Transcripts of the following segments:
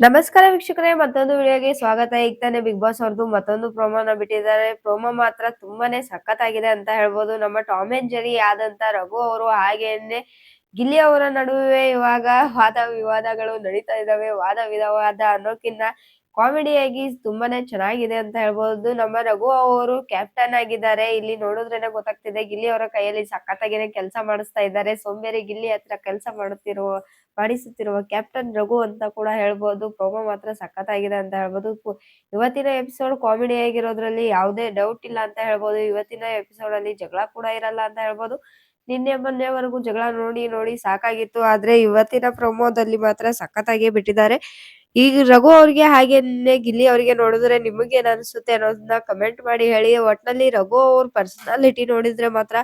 ನಮಸ್ಕಾರ ವೀಕ್ಷಕರೇ, ಮತ್ತೊಂದು ವಿಡಿಯೋಗೆ ಸ್ವಾಗತ. ಈಗ ತಾನೇ ಬಿಗ್ ಬಾಸ್ ಅವ್ರದ್ದು ಮತ್ತೊಂದು ಪ್ರೋಮೋನ ಬಿಟ್ಟಿದ್ದಾರೆ. ಪ್ರೋಮೋ ಮಾತ್ರ ತುಂಬಾನೇ ಸಖತ್ತಾಗಿದೆ ಅಂತ ಹೇಳ್ಬೋದು. ನಮ್ಮ ಟಾಮ್ ಅಂಡ್ ಜೆರಿ ಆದಂತ ರಘು ಅವರು ಹಾಗೇನೆ ಗಿಲ್ಲಿ ಅವರ ನಡುವೆ ಇವಾಗ ವಾದ ವಿವಾದಗಳು ನಡೀತಾ ಇದಾವೆ. ವಾದ ವಿವಾದ ಅನ್ನೋಕ್ಕಿಂತ ಕಾಮಿಡಿಯಾಗಿ ತುಂಬಾನೇ ಚೆನ್ನಾಗಿದೆ ಅಂತ ಹೇಳ್ಬೋದು. ನಮ್ಮ ರಘು ಅವರು ಕ್ಯಾಪ್ಟನ್ ಆಗಿದ್ದಾರೆ. ಇಲ್ಲಿ ನೋಡಿದ್ರೇನೆ ಗೊತ್ತಾಗ್ತಿದೆ, ಗಿಲ್ಲಿ ಅವರ ಕೈಯಲ್ಲಿ ಸಖತ್ತಾಗಿನೇ ಕೆಲಸ ಮಾಡಿಸ್ತಾ ಇದ್ದಾರೆ. ಸೋಂಬೇರಿ ಗಿಲ್ಲಿ ಹತ್ರ ಕೆಲಸ ಮಾಡಿಸುತ್ತಿರುವ ಕ್ಯಾಪ್ಟನ್ ರಘು ಅಂತ ಕೂಡ ಹೇಳ್ಬೋದು. ಪ್ರೊಮೋ ಮಾತ್ರ ಸಖತ್ತಾಗಿದೆ ಅಂತ ಹೇಳ್ಬೋದು. ಇವತ್ತಿನ ಎಪಿಸೋಡ್ ಕಾಮಿಡಿ ಆಗಿರೋದ್ರಲ್ಲಿ ಯಾವುದೇ ಡೌಟ್ ಇಲ್ಲ ಅಂತ ಹೇಳ್ಬೋದು. ಇವತ್ತಿನ ಎಪಿಸೋಡ್ ಅಲ್ಲಿ ಜಗಳ ಕೂಡ ಇರಲ್ಲ ಅಂತ ಹೇಳ್ಬೋದು. ನಿನ್ನೆ ಮೊನ್ನೆವರೆಗೂ ಜಗಳ ನೋಡಿ ನೋಡಿ ಸಾಕಾಗಿತ್ತು. ಆದ್ರೆ ಇವತ್ತಿನ ಪ್ರೊಮೋದಲ್ಲಿ ಮಾತ್ರ ಸಖತ್ತಾಗಿ ಬಿಟ್ಟಿದ್ದಾರೆ. ಈಗ ರಘು ಅವ್ರಿಗೆ ಹಾಗೇನೆ ಗಿಲ್ಲಿ ಅವ್ರಿಗೆ ನೋಡಿದ್ರೆ ನಿಮಗೇನ್ ಅನ್ಸುತ್ತೆ ಅನ್ನೋದನ್ನ ಕಮೆಂಟ್ ಮಾಡಿ ಹೇಳಿ. ಒಟ್ನಲ್ಲಿ ರಘು ಅವ್ರ ಪರ್ಸನಾಲಿಟಿ ನೋಡಿದ್ರೆ ಮಾತ್ರ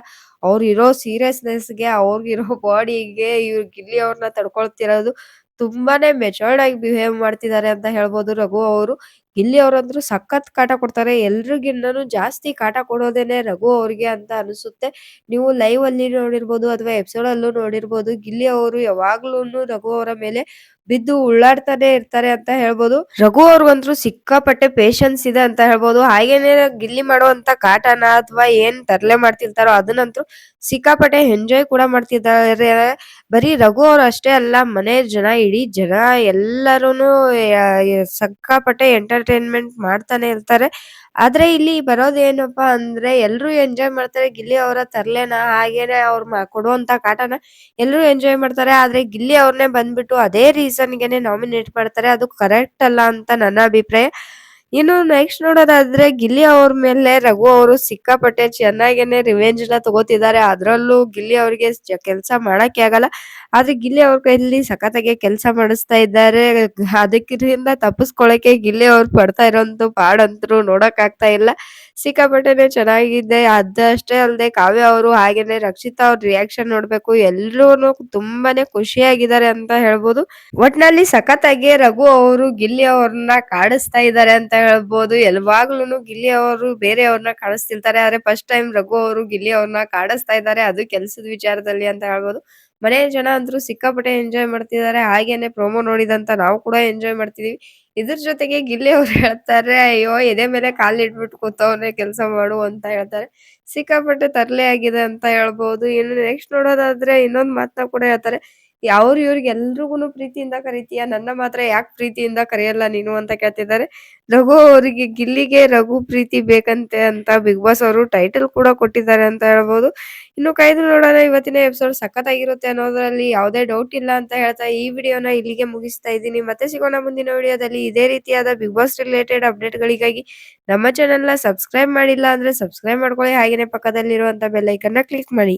ಅವ್ರಿರೋ ಸೀರಿಯಸ್ನೆಸ್‌ಗೆ, ಅವ್ರಿಗಿರೋ ಬಾಡಿಗೆ ಇವ್ರು ಗಿಲ್ಲಿ ಅವ್ರನ್ನ ತಡ್ಕೊಳ್ತಿರೋದು ತುಂಬಾನೇ ಮೆಚೂರ್ಡ್ ಆಗಿ ಬಿಹೇವ್ ಮಾಡ್ತಿದ್ದಾರೆ ಅಂತ ಹೇಳ್ಬೋದು ರಘು ಅವರು. ಗಿಲ್ಲಿ ಅವ್ರಂದ್ರು ಸಖತ್ ಕಾಟ ಕೊಡ್ತಾರೆ. ಎಲ್ರಿಗಿನ್ನನು ಜಾಸ್ತಿ ಕಾಟ ಕೊಡೋದೇನೆ ರಘು ಅವ್ರಿಗೆ ಅಂತ ಅನ್ಸುತ್ತೆ. ನೀವು ಲೈವ್ ಅಲ್ಲಿ ನೋಡಿರ್ಬೋದು ಅಥವಾ ಎಪಿಸೋಡ್ ಅಲ್ಲೂ ನೋಡಿರ್ಬೋದು. ಗಿಲ್ಲಿ ಅವರು ಯಾವಾಗ್ಲೂನು ರಘು ಅವರ ಮೇಲೆ ಬಿದ್ದು ಉಳ್ಳಾಡ್ತಾನೆ ಇರ್ತಾರೆ ಅಂತ ಹೇಳ್ಬೋದು. ರಘು ಅವ್ರಿಗಂತೂ ಸಿಕ್ಕಾಪಟ್ಟೆ ಪೇಶನ್ಸ್ ಇದೆ ಅಂತ ಹೇಳ್ಬೋದು. ಹಾಗೇನೆ ಗಿಲ್ಲಿ ಮಾಡುವಂತ ಕಾಟನ ಅಥವಾ ಏನ್ ತರ್ಲೆ ಮಾಡ್ತಿರ್ತಾರೋ ಅದನ್ನಂತೂ ಸಿಕ್ಕಾಪಟ್ಟೆ ಎಂಜಾಯ್ ಕೂಡ ಮಾಡ್ತಿದ್ದಾರೆ. ಬರೀ ರಘು ಅವ್ರು ಅಷ್ಟೇ ಅಲ್ಲ, ಮನೆ ಜನ, ಇಡೀ ಜನ ಎಲ್ಲರೂನು ಸಿಕ್ಕಾಪಟ್ಟೆ ಎಂಟರ್‌ಟೈನ್‌ಮೆಂಟ್ ಮಾಡ್ತಾನೆ ಇರ್ತಾರೆ. ಆದ್ರೆ ಇಲ್ಲಿ ಬರೋದೇನಪ್ಪಾ ಅಂದ್ರೆ ಎಲ್ರೂ ಎಂಜಾಯ್ ಮಾಡ್ತಾರೆ ಗಿಲ್ಲಿ ಅವರ ತರ್ಲೆನ, ಹಾಗೇನೆ ಅವ್ರು ಕೊಡುವಂತ ಕಾಟನ ಎಲ್ರೂ ಎಂಜಾಯ್ ಮಾಡ್ತಾರೆ. ಆದ್ರೆ ಗಿಲ್ಲಿ ಅವ್ರನ್ನೇ ಬಂದ್ಬಿಟ್ಟು ಅದೇ ರೀಸನ್‌ಗೆನೆ ನಾಮಿನೇಟ್ ಮಾಡ್ತಾರೆ. ಅದು ಕರೆಕ್ಟ್ ಅಲ್ಲ ಅಂತ ನನ್ನ ಅಭಿಪ್ರಾಯ. ಇನ್ನು ನೆಕ್ಸ್ಟ್ ನೋಡೋದಾದ್ರೆ ಗಿಲ್ಲಿ ಅವ್ರ ಮೇಲೆ ರಘು ಅವರು ಸಿಕ್ಕಾಪಟ್ಟೆ ಚೆನ್ನಾಗೇನೆ ರಿವೆಂಜ್‌ನ ತಗೋತಿದ್ದಾರೆ. ಅದ್ರಲ್ಲೂ ಗಿಲ್ಲಿ ಅವ್ರಿಗೆ ಕೆಲ್ಸ ಮಾಡಕ್ಕೆ ಆಗಲ್ಲ. ಆದ್ರೆ ಗಿಲ್ಲಿ ಅವ್ರ ಕೈಯಲ್ಲಿ ಸಖತ್ತಾಗಿ ಕೆಲ್ಸ ಮಾಡಿಸ್ತಾ ಇದ್ದಾರೆ. ಅದಕ್ಕಿಂತ ತಪ್ಪಿಸ್ಕೊಳಕ್ಕೆ ಗಿಲ್ಲಿ ಅವ್ರು ಪಡ್ತಾ ಇರೋಂತ ಪಾಡಂತ್ರು ನೋಡಕ್ ಆಗ್ತಾ ಇಲ್ಲ. ಸಿಕ್ಕಾಪಟ್ಟೆನೆ ಚೆನ್ನಾಗಿದೆ. ಅದಷ್ಟೇ ಅಲ್ಲದೆ ಕಾವ್ಯ ಅವರು ಹಾಗೇನೆ ರಕ್ಷಿತಾ ಅವ್ರ ರಿಯಾಕ್ಷನ್ ನೋಡ್ಬೇಕು. ಎಲ್ರೂನು ತುಂಬಾನೇ ಖುಷಿಯಾಗಿದ್ದಾರೆ ಅಂತ ಹೇಳ್ಬೋದು. ಒಟ್ನಲ್ಲಿ ಸಖತ್ತಾಗಿ ರಘು ಅವರು ಗಿಲ್ಲಿ ಅವ್ರನ್ನ ಕಾಡಿಸ್ತಾ ಇದ್ದಾರೆ ಅಂತ ಹೇಳ್ಬೋದು. ಯಾವಾಗ್ಲೂನು ಗಿಲ್ಲಿ ಅವರು ಬೇರೆಯವ್ರನ್ನ ಕಾಡಿಸ್ತಿರ್ತಾರೆ. ಆದ್ರೆ ಫಸ್ಟ್ ಟೈಮ್ ರಘು ಅವರು ಗಿಲ್ಲಿ ಅವ್ರನ್ನ ಕಾಡಿಸ್ತಾ ಇದ್ದಾರೆ. ಅದು ಕೆಲ್ಸದ ವಿಚಾರದಲ್ಲಿ ಅಂತ ಹೇಳ್ಬೋದು. ಮನೆಯ ಜನ ಅಂತೂ ಸಿಕ್ಕಾಪಟ್ಟೆ ಎಂಜಾಯ್ ಮಾಡ್ತಿದ್ದಾರೆ. ಹಾಗೇನೆ ಪ್ರೊಮೋ ನೋಡಿದಂತ ನಾವು ಕೂಡ ಎಂಜಾಯ್ ಮಾಡ್ತಿದೀವಿ. ಇದ್ರ ಜೊತೆಗೆ ಗಿಲ್ಲಿ ಅವ್ರು ಹೇಳ್ತಾರೆ, ಅಯ್ಯೋ ಎದೆ ಮೇಲೆ ಕಾಲಿಟ್ಬಿಟ್ಟು ಕೂತವ್ನೆ ಕೆಲ್ಸ ಮಾಡು ಅಂತ ಹೇಳ್ತಾರೆ. ಸಿಕ್ಕಾಪಟ್ಟೆ ತರ್ಲೆ ಆಗಿದೆ ಅಂತ ಹೇಳ್ಬೋದು. ಇನ್ನು ನೆಕ್ಸ್ಟ್ ನೋಡೋದಾದ್ರೆ ಇನ್ನೊಂದ್ ಮಾತನ್ನ ಕೂಡ ಹೇಳ್ತಾರೆ. ಅವ್ರು ಇವ್ರಿಗೆ ಎಲ್ರಿಗೂನು ಪ್ರೀತಿಯಿಂದ ಕರೀತೀಯ, ನನ್ನ ಮಾತ್ರ ಯಾಕೆ ಪ್ರೀತಿಯಿಂದ ಕರೆಯಲ್ಲ ನೀನು ಅಂತ ಕೇಳ್ತಿದ್ದಾರೆ. ರಘು ಅವರಿಗೆ ಗಿಲ್ಲಿಗೆ ರಘು ಪ್ರೀತಿ ಬೇಕಂತೆ ಅಂತ ಬಿಗ್ ಬಾಸ್ ಅವರು ಟೈಟಲ್ ಕೂಡ ಕೊಟ್ಟಿದ್ದಾರೆ ಅಂತ ಹೇಳ್ಬೋದು. ಇನ್ನು ಕಾಯ್ದು ನೋಡೋಣ, ಇವತ್ತಿನ ಎಪಿಸೋಡ್ ಸಖತ್ತಾಗಿರುತ್ತೆ ಅನ್ನೋದ್ರಲ್ಲಿ ಯಾವುದೇ ಡೌಟ್ ಇಲ್ಲ ಅಂತ ಹೇಳ್ತಾ ಈ ವಿಡಿಯೋನ ಇಲ್ಲಿಗೆ ಮುಗಿಸ್ತಾ ಇದ್ದೀನಿ. ಮತ್ತೆ ಸಿಗೋಣ ಮುಂದಿನ ವಿಡಿಯೋದಲ್ಲಿ. ಇದೇ ರೀತಿಯಾದ ಬಿಗ್ ಬಾಸ್ ರಿಲೇಟೆಡ್ ಅಪ್ಡೇಟ್‌ಗಳಿಗಾಗಿ ನಮ್ಮ ಚಾನೆಲ್‌ನ ಸಬ್ಸ್ಕ್ರೈಬ್ ಮಾಡಿಲ್ಲ ಅಂದ್ರೆ ಸಬ್ಸ್ಕ್ರೈಬ್ ಮಾಡ್ಕೊಳ್ಳಿ. ಹಾಗೇನೆ ಪಕ್ಕದಲ್ಲಿರುವಂತ ಬೆಲ್ ಐಕಾನ್‌ನ ಕ್ಲಿಕ್ ಮಾಡಿ.